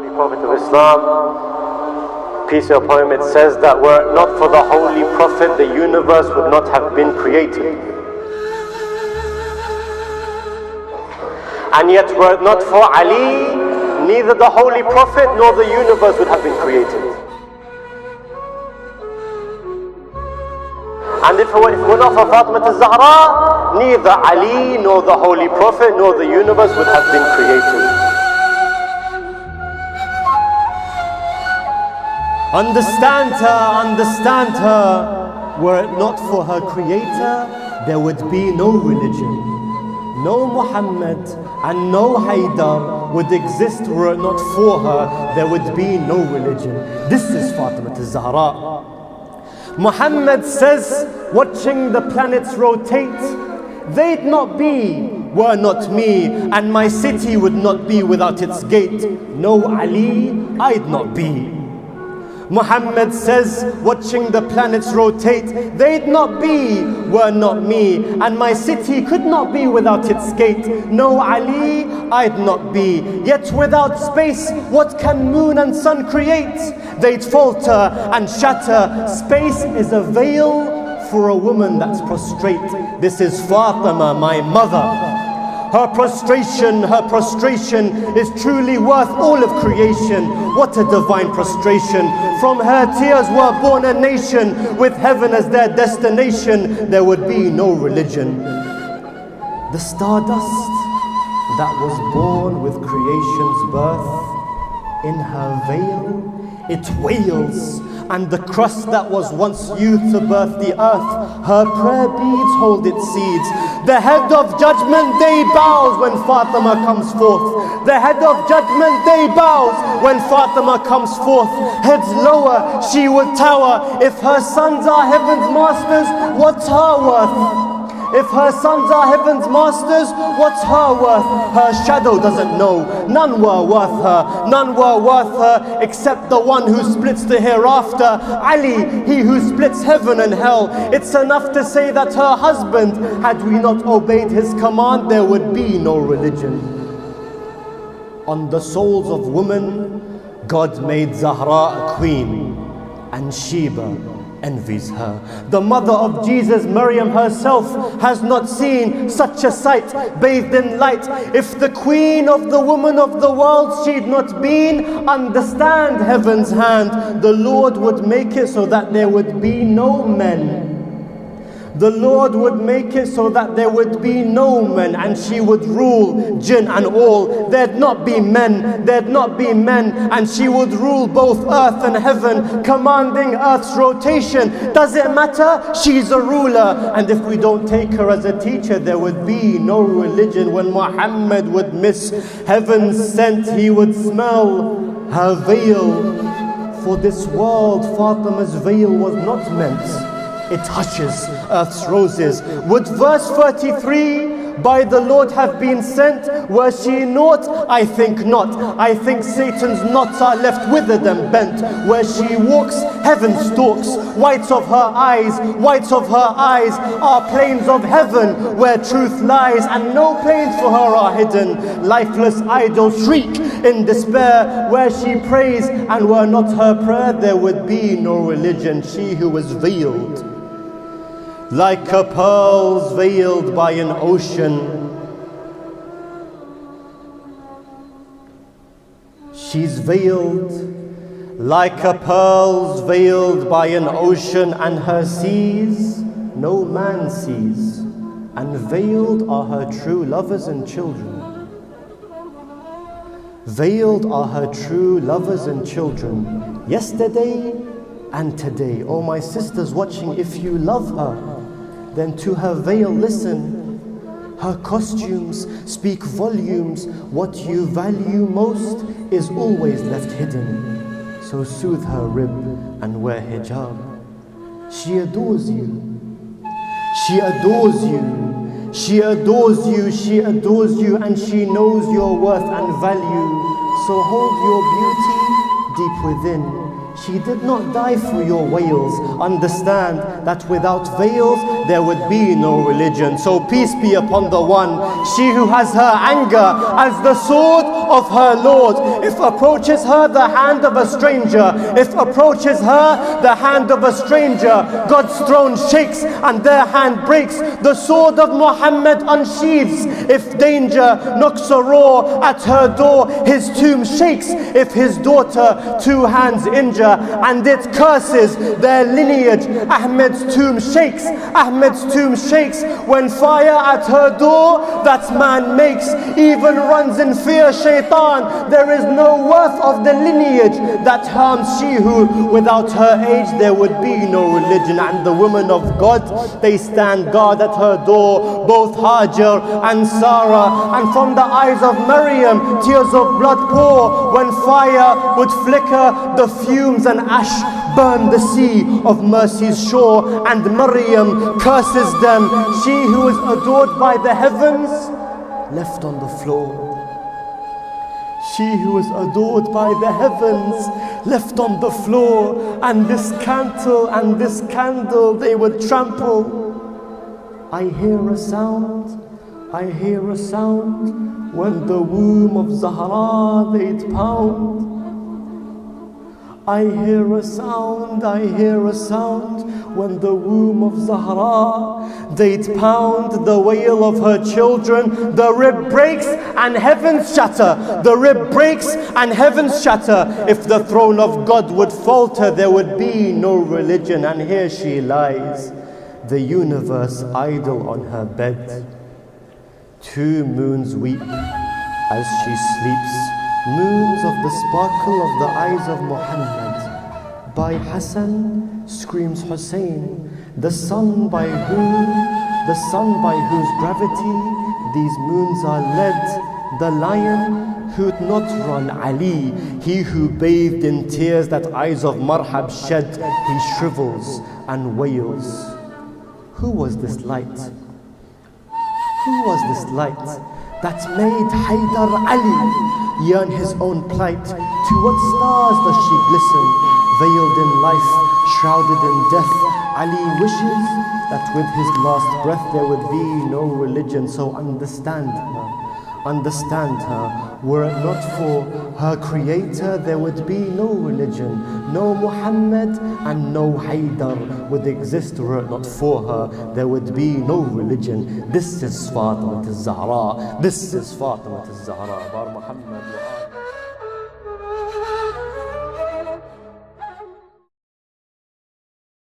Holy Prophet of Islam, peace be upon him, it says that were it not for the Holy Prophet, the universe would not have been created. And yet were it not for Ali, neither the Holy Prophet nor the universe would have been created. And if it were not for Fatima al-Zahra, neither Ali nor the Holy Prophet nor the universe would have been created. Understand her, were it not for her creator, there would be no religion. No Muhammad and no Haydar would exist were it not for her, there would be no religion. This is Fatima al-Zahra. Muhammad says, watching the planets rotate, they'd not be were not me, and my city would not be without its gate. No Ali, I'd not be. Muhammad says, watching the planets rotate, they'd not be were not me, and my city could not be without its gate. No Ali, I'd not be. Yet without space, what can moon and sun create? They'd falter and shatter. Space is a veil for a woman that's prostrate. This is Fatima, my mother. Her prostration is truly worth all of creation. What a divine prostration. From her tears were born a nation, with heaven as their destination. There would be no religion. The stardust that was born with creation's birth, in her veil it wails, and the crust that was once used to birth the earth, her prayer beads hold its seeds. The head of judgment day bows when Fatima comes forth. The head of judgment day bows when Fatima comes forth. Heads lower, she would tower. If her sons are heaven's masters, what's her worth? If her sons are heaven's masters, what's her worth? Her shadow doesn't know. None were worth her. None were worth her except the one who splits the hereafter. Ali, he who splits heaven and hell. It's enough to say that her husband, had we not obeyed his command, there would be no religion. On the souls of women, God made Zahra a queen, and Sheba envies her. The mother of Jesus, Maryam herself, has not seen such a sight, bathed in light. If the queen of the woman of the world she'd not been, understand heaven's hand. The Lord would make it so that there would be no men. The Lord would make it so that there would be no men, and she would rule jinn and all. There'd not be men, and she would rule both earth and heaven, commanding earth's rotation. Does it matter? She's a ruler, and if we don't take her as a teacher, there would be no religion. When Muhammad would miss heaven's scent, he would smell her veil. For this world, Fatima's veil was not meant. It hushes earth's roses. Would verse 33 by the Lord have been sent? Were she naught? I think not. I think Satan's knots are left withered and bent. Where she walks, heaven stalks. Whites of her eyes are plains of heaven where truth lies, and no plains for her are hidden. Lifeless idols shriek in despair where she prays, and were not her prayer, there would be no religion. She who was veiled like a pearl's veiled by an ocean. She's veiled like a pearl's veiled by an ocean, and her seas no man sees, and veiled are her true lovers and children. Veiled are her true lovers and children, yesterday and today. Oh, my sisters watching, if you love her, then to her veil listen. Her costumes speak volumes. What you value most is always left hidden. So soothe her rib and wear hijab. She adores you. She adores you. She adores you. She adores you, and she knows your worth and value. So hold your beauty deep within. She did not die for your wails. Understand that without veils there would be no religion. So peace be upon the one, she who has her anger as the sword of her Lord. If approaches her the hand of a stranger, if approaches her the hand of a stranger, God's throne shakes and their hand breaks. The sword of Muhammad unsheathes. If danger knocks a roar at her door, his tomb shakes. If his daughter two hands injure and it curses their lineage, Ahmed's tomb shakes. Ahmed's tomb shakes when fire at her door that man makes even runs in fear. Shaitan, there is no worth of the lineage that harms she who without her age there would be no religion. And the women of God, they stand guard at her door, both Hajar and Sarah. And from the eyes of Maryam tears of blood pour when fire would flicker the fumes and ash burn the sea of mercy's shore. And Maryam curses them, she who is adored by the heavens, left on the floor. She who is adored by the heavens, left on the floor. And this cantle and this candle they would trample. I hear a sound, I hear a sound, when the womb of Zahra they'd pound. I hear a sound, I hear a sound, when the womb of Zahra they'd pound. The wail of her children, the rib breaks and heavens shatter. The rib breaks and heavens shatter. If the throne of God would falter, there would be no religion. And here she lies, the universe idle on her bed. Two moons weep as she sleeps, moons of the sparkle of the eyes of Muhammad. By Hassan screams Hussain, the sun by whose gravity these moons are led. The lion who'd not run, Ali, he who bathed in tears that eyes of Marhab shed, he shrivels and wails. Who was this light? Who was this light that made Haydar Ali yearn his own plight? To what stars does she glisten? Veiled in life, shrouded in death, Ali wishes that with his last breath there would be no religion. So understand her. Were it not for her creator, there would be no religion. No Muhammad and no Haydar would exist. Were it not for her, there would be no religion. This is Fatima al-Zahra. This is Fatima al-Zahra. Bar Muhammad.